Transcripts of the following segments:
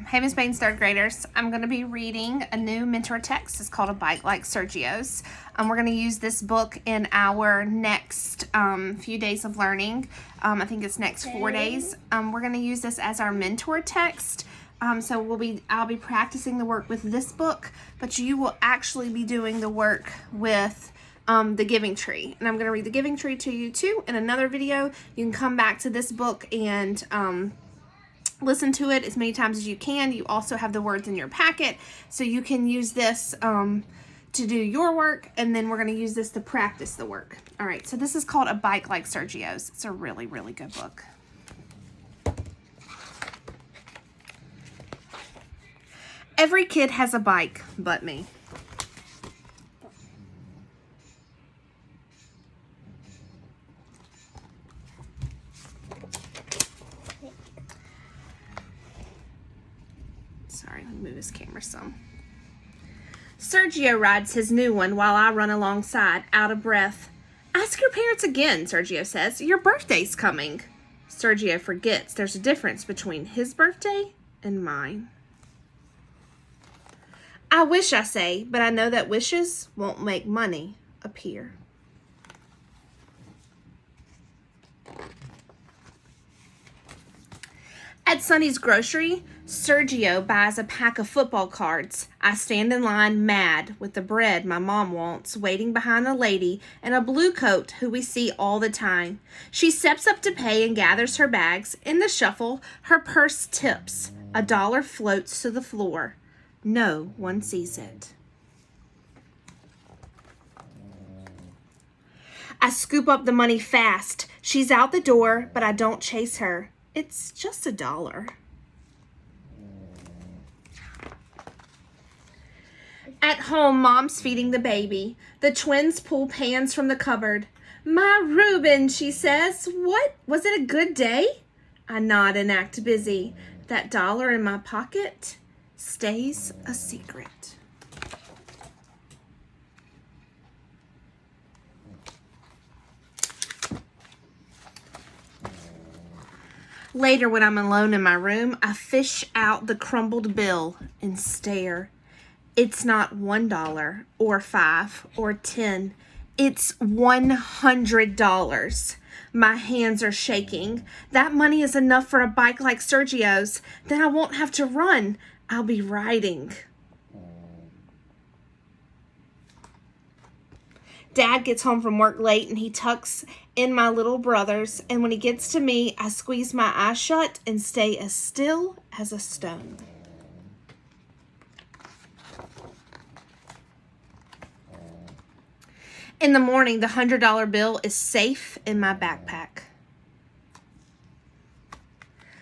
Hey, Miss Baines, third graders. I'm going to be reading a new mentor text. It's called A Bike Like Sergio's. We're going to use this book in our next few days of learning. I think it's next 4 days. We're going to use this as our mentor text. I'll be practicing the work with this book, but you will actually be doing the work with the Giving Tree. And I'm going to read the Giving Tree to you too in another video. You can come back to this book and listen to it as many times as you can. You also have the words in your packet, so you can use this to do your work, and then we're going to use this to practice the work. All right, so this is called A Bike Like Sergio's. It's a really, really good book. Every kid has a bike but me. Sorry, let me move his camera some. Sergio rides his new one while I run alongside, out of breath. Ask your parents again, Sergio says. Your birthday's coming. Sergio forgets there's a difference between his birthday and mine. I wish, I say, but I know that wishes won't make money appear. At Sonny's grocery, Sergio buys a pack of football cards. I stand in line mad with the bread my mom wants, waiting behind a lady in a blue coat who we see all the time. She steps up to pay and gathers her bags. In the shuffle, her purse tips. $1 floats to the floor. No one sees it. I scoop up the money fast. She's out the door, but I don't chase her. It's just $1. At home, Mom's feeding the baby. The twins pull pans from the cupboard. My Reuben, she says. What? Was it a good day? I nod and act busy. That $1 in my pocket stays a secret. Later, when I'm alone in my room, I fish out the crumbled bill and stare. It's not $1 or $5 or $10. It's $100. My hands are shaking. That money is enough for a bike like Sergio's. Then I won't have to run. I'll be riding. Dad gets home from work late and he tucks in my little brothers, and when he gets to me, I squeeze my eyes shut and stay as still as a stone. In the morning, the $100 bill is safe in my backpack.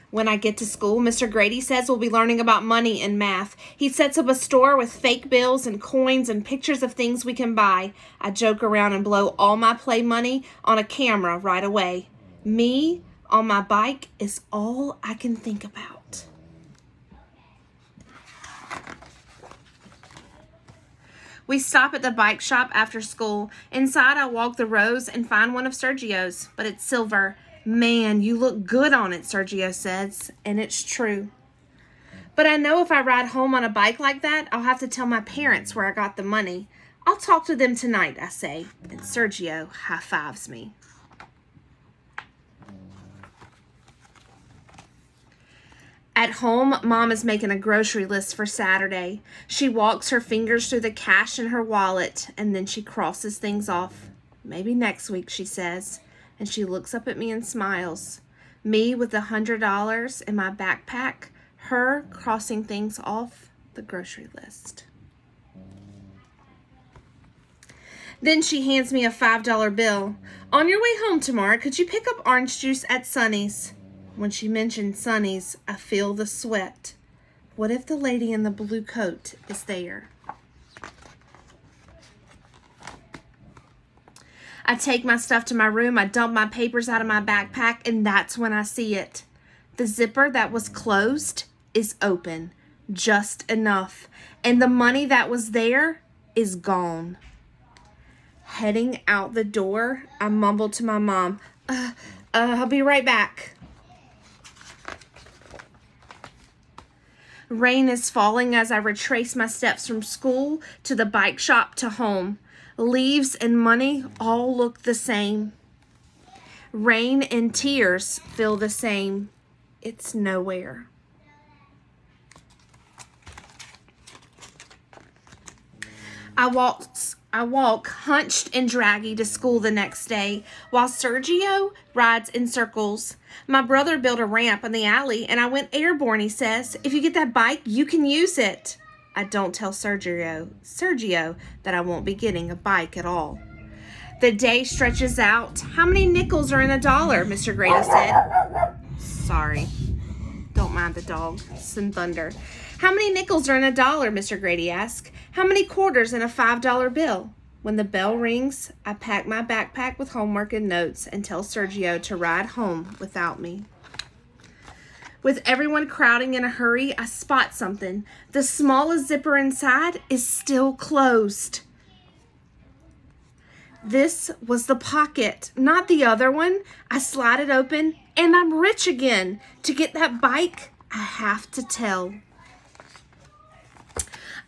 When I get to school, Mr. Grady says we'll be learning about money and math. He sets up a store with fake bills and coins and pictures of things we can buy. I joke around and blow all my play money on a camera right away. Me on my bike is all I can think about. We stop at the bike shop after school. Inside, I walk the rows and find one of Sergio's, but it's silver. Man, you look good on it, Sergio says, and it's true. But I know if I ride home on a bike like that, I'll have to tell my parents where I got the money. I'll talk to them tonight, I say, and Sergio high-fives me. At home, Mom is making a grocery list for Saturday. She walks her fingers through the cash in her wallet, and then she crosses things off. Maybe next week, she says. And she looks up at me and smiles. Me with the $100 in my backpack, her crossing things off the grocery list. Then she hands me a $5 bill. On your way home tomorrow, could you pick up orange juice at Sonny's? When she mentioned Sonny's, I feel the sweat. What if the lady in the blue coat is there? I take my stuff to my room, I dump my papers out of my backpack, and that's when I see it. The zipper that was closed is open, just enough, and the money that was there is gone. Heading out the door, I mumble to my mom, I'll be right back. Rain is falling as I retrace my steps from school to the bike shop to home. Leaves and money all look the same. Rain and tears feel the same. It's nowhere. I walk hunched and draggy to school the next day, while Sergio rides in circles. My brother built a ramp in the alley, and I went airborne, he says. If you get that bike, you can use it. I don't tell Sergio that I won't be getting a bike at all. The day stretches out. How many nickels are in a dollar? Mr. Grady said. Sorry. Don't mind the dog. Some thunder. How many nickels are in a dollar? Mr. Grady asked. How many quarters in a $5 bill? When the bell rings, I pack my backpack with homework and notes and tell Sergio to ride home without me. With everyone crowding in a hurry, I spot something. The smallest zipper inside is still closed. This was the pocket, not the other one. I slide it open, and I'm rich again. To get that bike, I have to tell.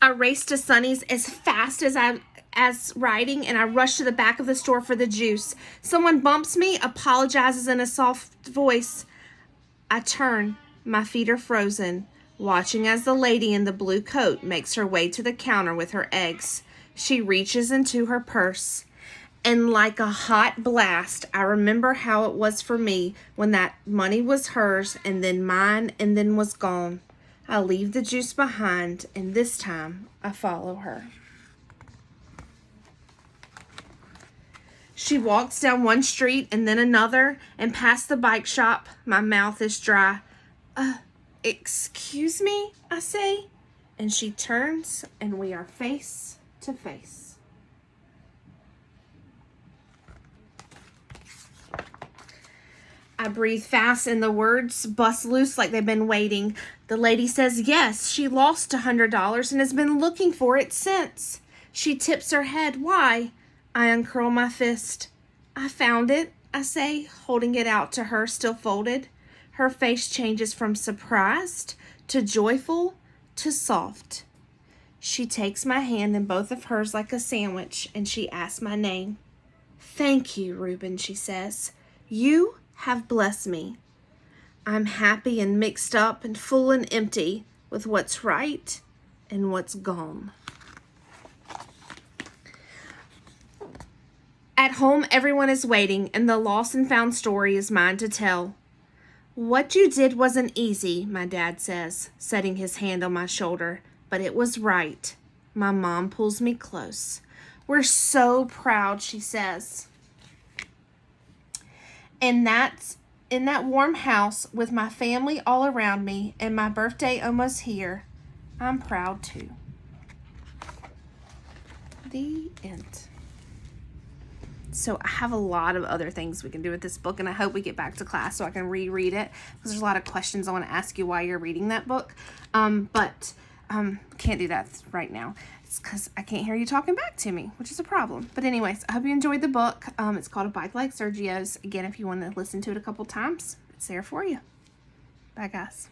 I race to Sonny's as fast as riding, and I rush to the back of the store for the juice. Someone bumps me, apologizes in a soft voice. I turn. My feet are frozen, watching as the lady in the blue coat makes her way to the counter with her eggs. She reaches into her purse. And like a hot blast, I remember how it was for me when that money was hers and then mine and then was gone. I leave the juice behind, and this time I follow her. She walks down one street and then another and past the bike shop. My mouth is dry. Excuse me, I say. And she turns, and we are face to face. I breathe fast, and the words bust loose like they've been waiting. The lady says yes, she lost $100 and has been looking for it since. She tips her head. Why? I uncurl my fist. I found it, I say, holding it out to her, still folded. Her face changes from surprised to joyful to soft. She takes my hand in both of hers like a sandwich, and she asks my name. Thank you, Reuben, she says. You have blessed me. I'm happy and mixed up and full and empty with what's right and what's gone. At home, everyone is waiting, and the lost and found story is mine to tell. What you did wasn't easy, my dad says, setting his hand on my shoulder, but it was right. My mom pulls me close. We're so proud, she says. In that warm house with my family all around me and my birthday almost here, I'm proud too. The end. So I have a lot of other things we can do with this book, and I hope we get back to class so I can reread it, because there's a lot of questions I want to ask you while you're reading that book. But can't do that right now. It's because I can't hear you talking back to me, which is a problem. But anyways, I hope you enjoyed the book. It's called A Bike Like Sergio's. Again, if you want to listen to it a couple times, it's there for you. Bye, guys.